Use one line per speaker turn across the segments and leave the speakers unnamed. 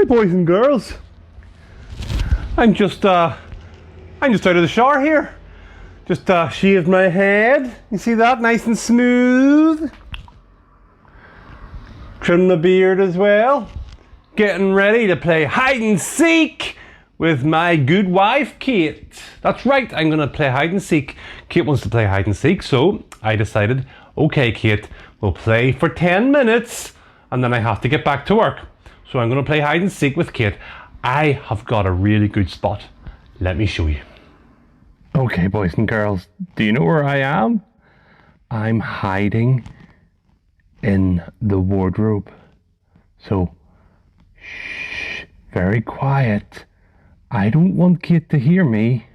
Hi boys and girls. I'm just out of the shower here. Just shaved my head. You see that? Nice and smooth. Trimmed the beard as well. Getting ready to play hide and seek with my good wife, Kate. That's right, I'm gonna play hide and seek. Kate wants to play hide and seek, so I decided, okay Kate, we'll play for 10 minutes and then I have to get back to work. So I'm gonna play hide and seek with Kate. I have got a really good spot. Let me show you. Okay, boys and girls, do you know where I am? I'm hiding in the wardrobe. So, shh, very quiet. I don't want Kate to hear me.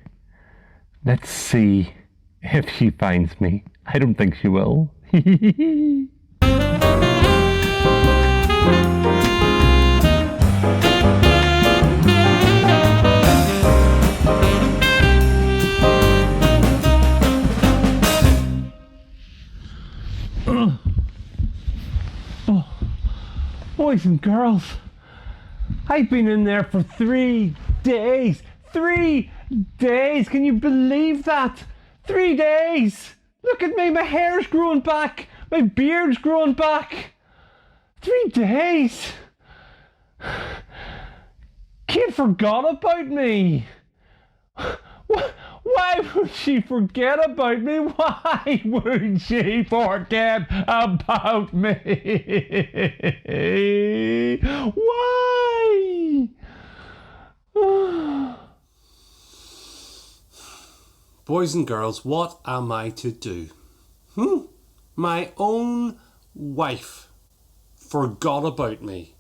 Let's see if she finds me. I don't think she will. Boys and girls, I've been in there for 3 days. 3 days, can you believe that? 3 days. Look at me, my hair's growing back. My beard's growing back. 3 days. Kate forgot about me. Why would she forget about me? Why would she forget about me? Why?
Boys and girls, what am I to do? My own wife forgot about me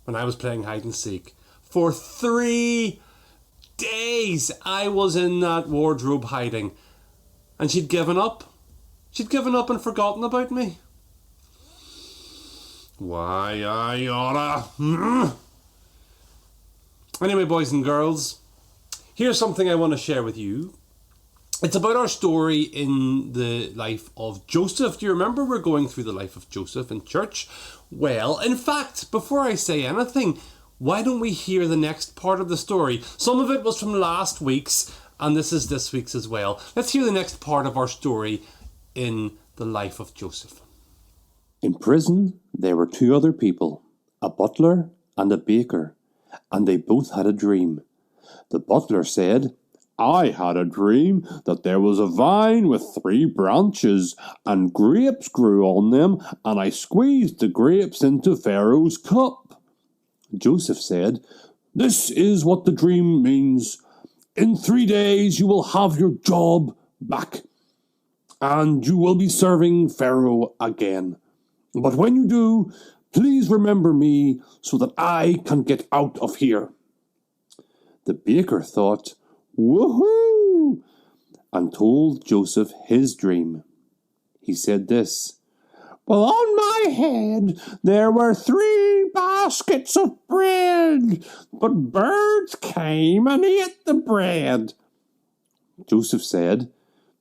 when I was playing hide and seek. For 3 days I was in that wardrobe hiding, and she'd given up. She'd given up and forgotten about me. Why, I oughta. Anyway, boys and girls, here's something I want to share with you. It's about our story in the life of Joseph. Do you remember we're going through the life of Joseph in church? Well, in fact, before I say anything, why don't we hear the next part of the story? Some of it was from last week's, and this is this week's as well. Let's hear the next part of our story in the life of Joseph.
In prison, there were 2 other people, a butler and a baker, and they both had a dream. The butler said, "I had a dream that there was a vine with 3 branches, and grapes grew on them, and I squeezed the grapes into Pharaoh's cup." Joseph said, "This is what the dream means. In 3 days you will have your job back, and you will be serving Pharaoh again. But when you do, please remember me so that I can get out of here." The baker thought, "Woohoo!" and told Joseph his dream. He said this, "Well, on my head there were 3 baskets of bread, but birds came and ate the bread." Joseph said,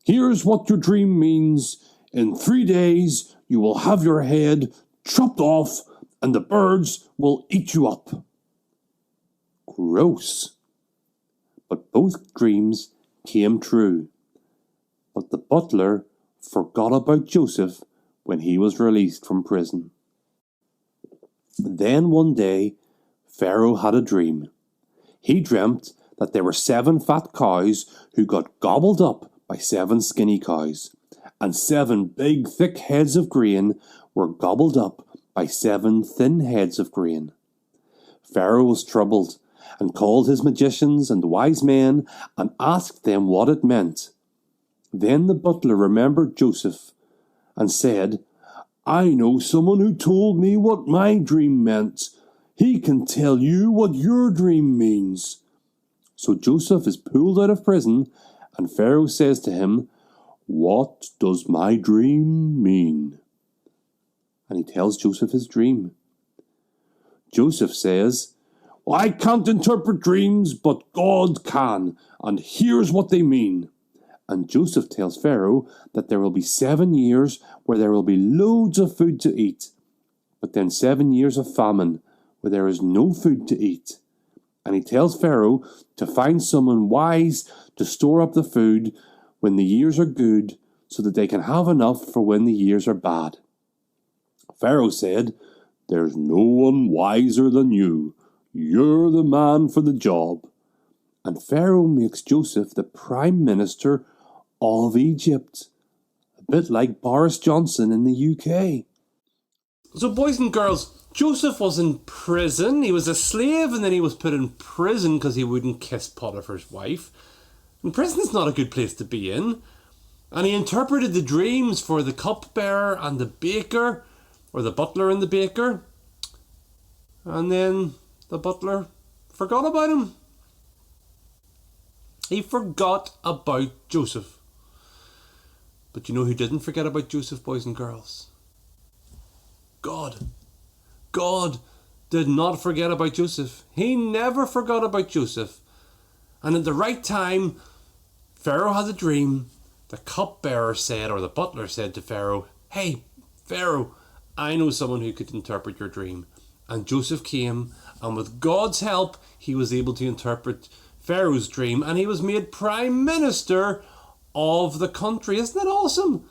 "Here's what your dream means. In 3 days you will have your head chopped off and the birds will eat you up." Gross. But both dreams came true. But the butler forgot about Joseph when he was released from prison. Then one day, Pharaoh had a dream. He dreamt that there were 7 fat cows who got gobbled up by 7 skinny cows, and 7 big thick heads of grain were gobbled up by 7 thin heads of grain. Pharaoh was troubled and called his magicians and wise men and asked them what it meant. Then the butler remembered Joseph and said, "I know someone who told me what my dream meant. He can tell you what your dream means." So Joseph is pulled out of prison, and Pharaoh says to him, "What does my dream mean?" And he tells Joseph his dream. Joseph says, "Well, I can't interpret dreams, but God can, and here's what they mean." And Joseph tells Pharaoh that there will be 7 years where there will be loads of food to eat, but then 7 years of famine where there is no food to eat. And he tells Pharaoh to find someone wise to store up the food when the years are good, so that they can have enough for when the years are bad. Pharaoh said, "There's no one wiser than you. You're the man for the job." And Pharaoh makes Joseph the Prime Minister of Egypt. A bit like Boris Johnson in the UK.
So, boys and girls, Joseph was in prison. He was a slave and then he was put in prison because he wouldn't kiss Potiphar's wife. And prison's not a good place to be in. And he interpreted the dreams for the cupbearer and the baker, or the butler and the baker. And then the butler forgot about him. He forgot about Joseph. But you know who didn't forget about Joseph, boys and girls? God. God did not forget about Joseph. He never forgot about Joseph. And at the right time, Pharaoh had a dream. The cupbearer said, or the butler said to Pharaoh, "Hey, Pharaoh, I know someone who could interpret your dream." And Joseph came, and with God's help, he was able to interpret Pharaoh's dream, and he was made Prime Minister of the country. Isn't that awesome?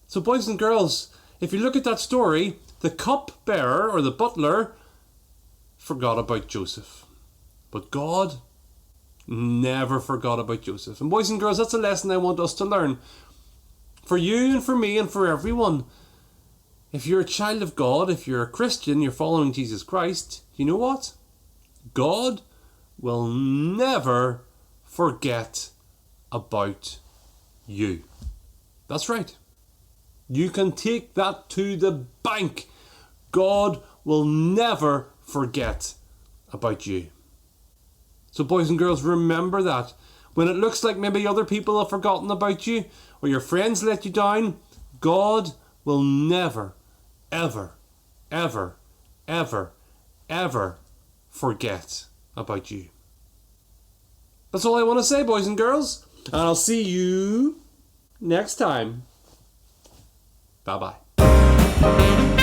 So, boys and girls, if you look at that story, the cupbearer, or the butler, forgot about Joseph. But God never forgot about Joseph. And boys and girls, that's a lesson I want us to learn. For you and for me and for everyone. If you're a child of God, if you're a Christian, you're following Jesus Christ, you know what? God will never forget about you. That's right. You can take that to the bank. God will never forget about you. So, boys and girls, remember that. When it looks like maybe other people have forgotten about you, or your friends let you down, God will never, ever, ever, ever, ever forget about you. That's all I want to say, boys and girls. And I'll see you next time. Bye-bye.